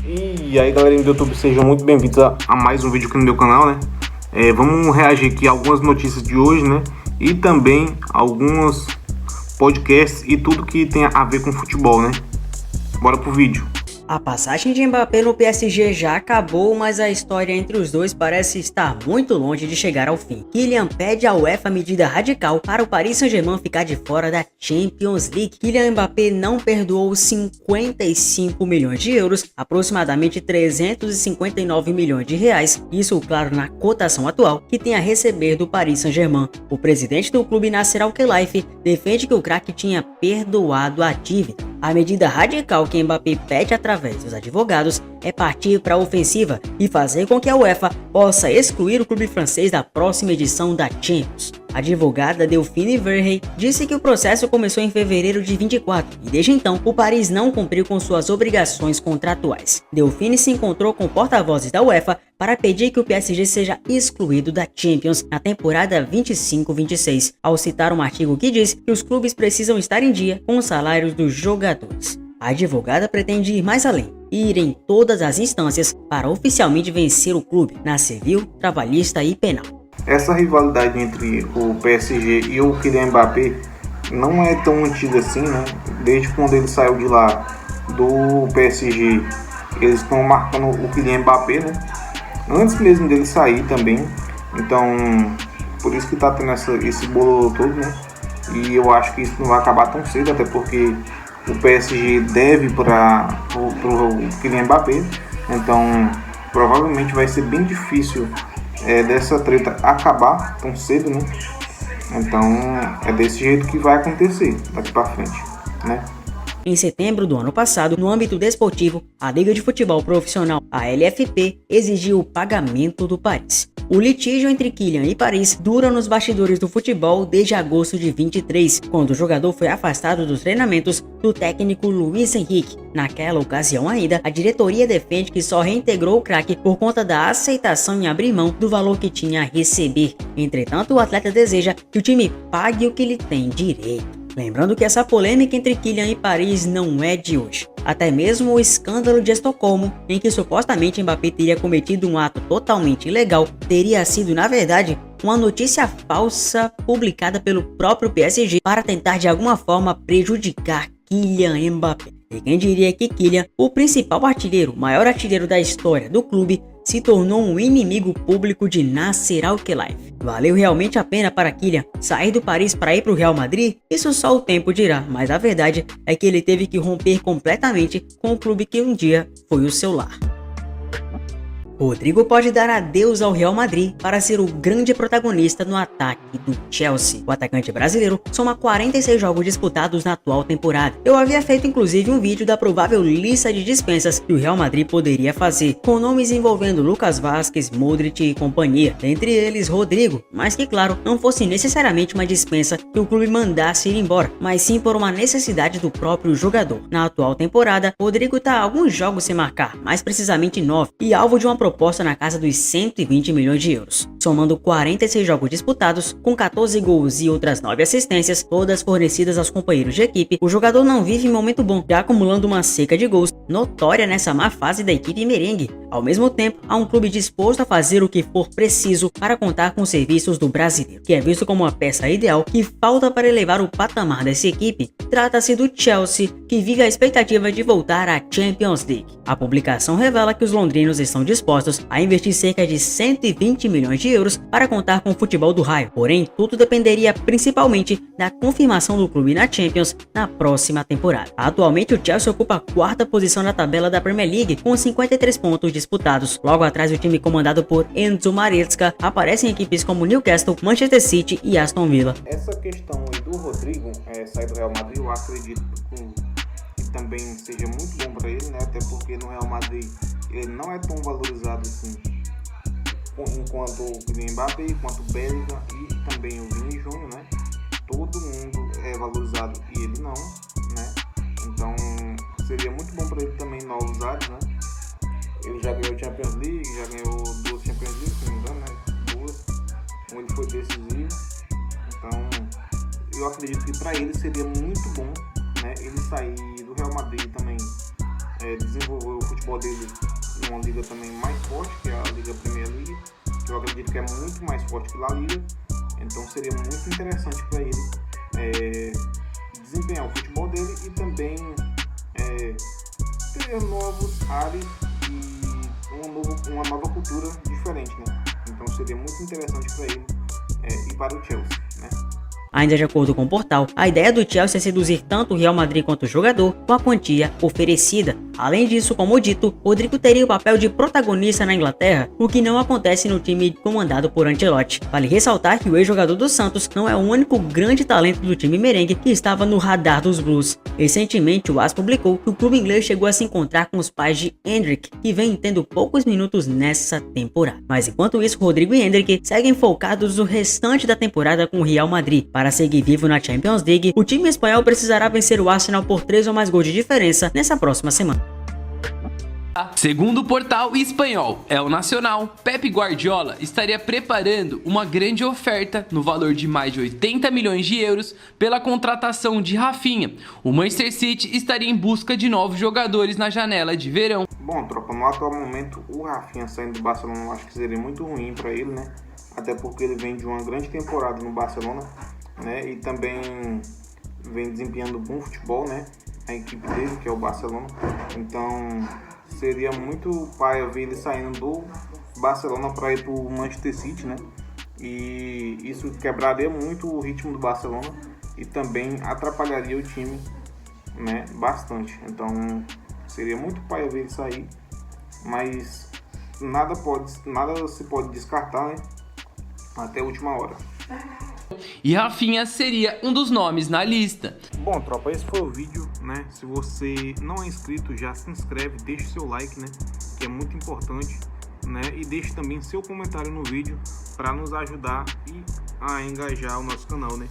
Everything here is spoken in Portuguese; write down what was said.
E aí, galerinha do YouTube, sejam muito bem-vindos a mais um vídeo aqui no meu canal, né? Vamos reagir aqui a algumas notícias de hoje, né? E também alguns podcasts e tudo que tem a ver com futebol, né? Bora pro vídeo. A passagem de Mbappé no PSG já acabou, mas a história entre os dois parece estar muito longe de chegar ao fim. Kylian pede à UEFA medida radical para o Paris Saint-Germain ficar de fora da Champions League. Kylian Mbappé não perdoou 55 milhões de euros, aproximadamente 359 milhões de reais, isso claro na cotação atual, que tem a receber do Paris Saint-Germain. O presidente do clube, Nasser Al-Khelaifi, defende que o craque tinha perdoado a dívida. A medida radical que Mbappé pede através dos advogados é partir para a ofensiva e fazer com que a UEFA possa excluir o clube francês da próxima edição da Champions. A advogada Delphine Verhey disse que o processo começou em fevereiro de 24 e desde então o Paris não cumpriu com suas obrigações contratuais. Delphine se encontrou com porta-vozes da UEFA para pedir que o PSG seja excluído da Champions na temporada 25-26, ao citar um artigo que diz que os clubes precisam estar em dia com os salários dos jogadores. A advogada pretende ir mais além e ir em todas as instâncias para oficialmente vencer o clube na civil, trabalhista e penal. Essa rivalidade entre o PSG e o Kylian Mbappé não é tão antiga assim, né? Desde quando ele saiu de lá do PSG, eles estão marcando o Kylian Mbappé, né? Antes mesmo dele sair também. Então, por isso que tá tendo esse bolo todo, né? E eu acho que isso não vai acabar tão cedo, até porque o PSG deve para o Kylian Mbappé. Então, provavelmente vai ser bem difícil dessa treta acabar tão cedo, né? Então, é desse jeito que vai acontecer daqui para frente, né? Em setembro do ano passado, no âmbito desportivo, a Liga de Futebol Profissional, a LFP, exigiu o pagamento do Paris. O litígio entre Kylian e Paris dura nos bastidores do futebol desde agosto de 23, quando o jogador foi afastado dos treinamentos do técnico Luiz Henrique. Naquela ocasião ainda, a diretoria defende que só reintegrou o craque por conta da aceitação em abrir mão do valor que tinha a receber. Entretanto, o atleta deseja que o time pague o que lhe tem direito. Lembrando que essa polêmica entre Kylian e Paris não é de hoje. Até mesmo o escândalo de Estocolmo, em que supostamente Mbappé teria cometido um ato totalmente ilegal, teria sido, na verdade, uma notícia falsa publicada pelo próprio PSG para tentar de alguma forma prejudicar Kylian Mbappé. E quem diria que Kylian, o principal artilheiro, maior artilheiro da história do clube, se tornou um inimigo público de Nasser Al-Khelaifi. Valeu realmente a pena para Kylian sair do Paris para ir para o Real Madrid? Isso só o tempo dirá, mas a verdade é que ele teve que romper completamente com o clube que um dia foi o seu lar. Rodrigo pode dar adeus ao Real Madrid para ser o grande protagonista no ataque do Chelsea. O atacante brasileiro soma 46 jogos disputados na atual temporada. Eu havia feito inclusive um vídeo da provável lista de dispensas que o Real Madrid poderia fazer, com nomes envolvendo Lucas Vazquez, Modric e companhia, dentre eles Rodrigo, mas que claro, não fosse necessariamente uma dispensa que o clube mandasse ir embora, mas sim por uma necessidade do próprio jogador. Na atual temporada, Rodrigo está alguns jogos sem marcar, mais precisamente 9, e alvo de uma proposta na casa dos 120 milhões de euros. Somando 46 jogos disputados, com 14 gols e outras 9 assistências, todas fornecidas aos companheiros de equipe, o jogador não vive em momento bom, já acumulando uma seca de gols notória nessa má fase da equipe merengue. Ao mesmo tempo, há um clube disposto a fazer o que for preciso para contar com os serviços do brasileiro, que é visto como uma peça ideal que falta para elevar o patamar dessa equipe. Trata-se do Chelsea, que vive a expectativa de voltar à Champions League. A publicação revela que os londrinos estão dispostos a investir cerca de 120 milhões de euros para contar com o futebol do Raio. Porém, tudo dependeria principalmente da confirmação do clube na Champions na próxima temporada. Atualmente, o Chelsea ocupa a 4ª posição na tabela da Premier League, com 53 pontos disputados. Logo atrás, o time comandado por Enzo Maresca aparecem equipes como Newcastle, Manchester City e Aston Villa. Essa questão aí do Rodrigo sair do Real Madrid, eu acredito que também seja muito bom para ele, né? Até porque no Real Madrid ele não é tão valorizado assim enquanto o Kylian Mbappé, quanto o Bellingham e também o Vini Júnior, né? Todo mundo é valorizado e ele não, né? Então seria muito bom para ele também novos ares, né? Ele já ganhou Champions League, já ganhou 2 Champions League, se não me engano, né? 2. Ele foi decisivo. Então eu acredito que para ele seria muito bom, né? Ele sair do Real Madrid também desenvolver o futebol dele numa liga também mais forte, que é a Liga Premier League, que eu acredito que é muito mais forte que a Liga. Então seria muito interessante para ele desempenhar o futebol dele e também ter novos ares e uma nova cultura diferente, né? Então seria muito interessante para ele ir para o Chelsea, né? Ainda de acordo com o portal, a ideia do Chelsea é seduzir tanto o Real Madrid quanto o jogador com a quantia oferecida. Além disso, como dito, Rodrigo teria o papel de protagonista na Inglaterra, o que não acontece no time comandado por Ancelotti. Vale ressaltar que o ex-jogador do Santos não é o único grande talento do time merengue que estava no radar dos Blues. Recentemente, o AS publicou que o clube inglês chegou a se encontrar com os pais de Endrick, que vem tendo poucos minutos nessa temporada. Mas enquanto isso, Rodrigo e Endrick seguem focados no restante da temporada com o Real Madrid. Para seguir vivo na Champions League, o time espanhol precisará vencer o Arsenal por 3 ou mais gols de diferença nessa próxima semana. Segundo o portal espanhol El Nacional, Pep Guardiola estaria preparando uma grande oferta no valor de mais de 80 milhões de euros pela contratação de Rafinha. O Manchester City estaria em busca de novos jogadores na janela de verão. Bom, tropa, no atual momento o Rafinha saindo do Barcelona eu acho que seria muito ruim para ele, né? Até porque ele vem de uma grande temporada no Barcelona, né? E também vem desempenhando bom futebol, né? A equipe dele, que é o Barcelona. Então seria muito paia ver ele saindo do Barcelona para ir para o Manchester City, né? E isso quebraria muito o ritmo do Barcelona e também atrapalharia o time, né? Bastante. Então seria muito paia ver ele sair, mas nada se pode descartar, né? Até a última hora. E Rafinha seria um dos nomes na lista. Bom, tropa, esse foi o vídeo, né? Se você não é inscrito, já se inscreve, deixe seu like, né? Que é muito importante, né? E deixe também seu comentário no vídeo para nos ajudar e a engajar o nosso canal, né?